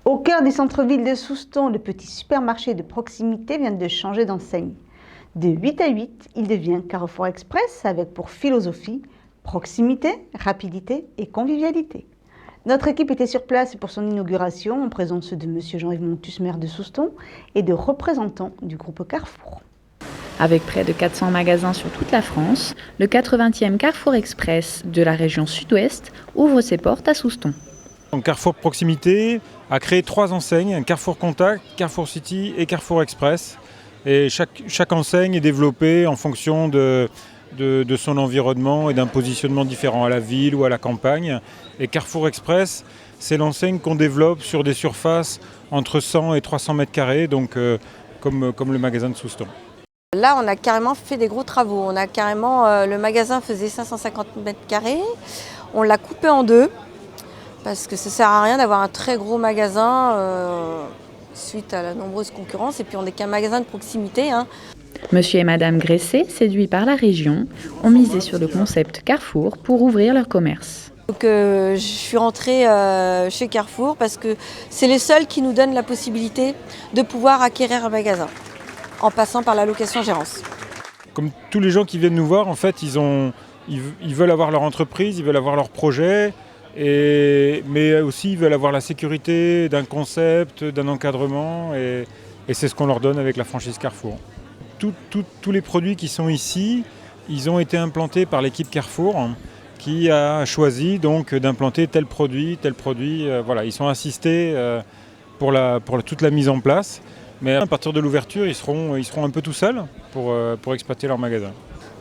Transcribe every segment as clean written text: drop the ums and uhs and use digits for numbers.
Au cœur du centre-ville de Souston, le petit supermarché de proximité vient de changer d'enseigne. De 8 à 8, il devient Carrefour Express avec pour philosophie proximité, rapidité et convivialité. Notre équipe était sur place pour son inauguration en présence de M. Jean-Yves Montus, maire de Souston, et de représentants du groupe Carrefour. Avec près de 400 magasins sur toute la France, le 80e Carrefour Express de la région Sud-Ouest ouvre ses portes à Souston. Carrefour Proximité a créé 3 enseignes, Carrefour Contact, Carrefour City et Carrefour Express. Et chaque enseigne est développée en fonction de son environnement et d'un positionnement différent à la ville ou à la campagne. Et Carrefour Express, c'est l'enseigne qu'on développe sur des surfaces entre 100 et 300 mètres carrés, donc comme le magasin de Souston. Là, on a carrément fait des gros travaux. On a carrément, le magasin faisait 550 mètres carrés. On l'a coupé en 2 parce que ça ne sert à rien d'avoir un très gros magasin suite à la nombreuse concurrence. Et puis, on n'est qu'un magasin de proximité. Monsieur et Madame Gressé, séduits par la région, ont misé sur le concept Carrefour pour ouvrir leur commerce. Donc, je suis rentrée chez Carrefour parce que c'est les seuls qui nous donnent la possibilité de pouvoir acquérir un magasin en passant par la location-gérance. Comme tous les gens qui viennent nous voir, en fait, ils veulent avoir leur entreprise, ils veulent avoir leur projet, mais aussi ils veulent avoir la sécurité d'un concept, d'un encadrement, et c'est ce qu'on leur donne avec la franchise Carrefour. Tous les produits qui sont ici, ils ont été implantés par l'équipe Carrefour, qui a choisi donc d'implanter tel produit. Voilà, ils sont assistés pour toute la mise en place. Mais à partir de l'ouverture, ils seront un peu tout seuls pour exploiter leur magasin.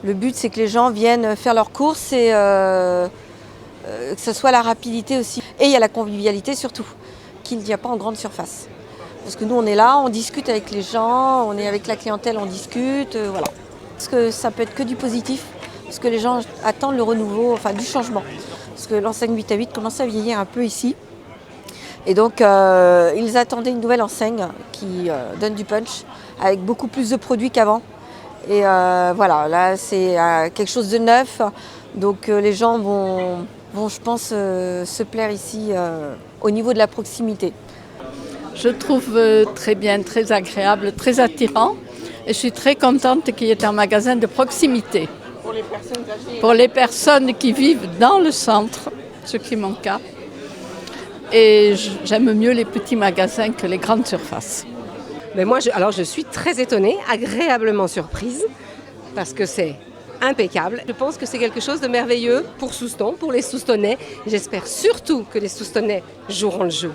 Le but, c'est que les gens viennent faire leurs courses et que ce soit la rapidité aussi. Et il y a la convivialité surtout, qu'il n'y a pas en grande surface. Parce que nous, on est là, on discute avec les gens, on est avec la clientèle, on discute, voilà. Parce que ça peut être que du positif, parce que les gens attendent le renouveau, enfin du changement. Parce que l'enseigne 8 à 8 commence à vieillir un peu ici. Et donc, ils attendaient une nouvelle enseigne qui donne du punch, avec beaucoup plus de produits qu'avant. Et voilà, là, c'est quelque chose de neuf. Donc, les gens vont, je pense, se plaire ici au niveau de la proximité. Je trouve très bien, très agréable, très attirant. Et je suis très contente qu'il y ait un magasin de proximité. Pour les personnes âgées. Pour les personnes qui vivent dans le centre, ce qui est mon cas. Et j'aime mieux les petits magasins que les grandes surfaces. Mais moi, je suis très étonnée, agréablement surprise, parce que c'est impeccable. Je pense que c'est quelque chose de merveilleux pour Souston, pour les Soustonnais. J'espère surtout que les Soustonnais joueront le jeu.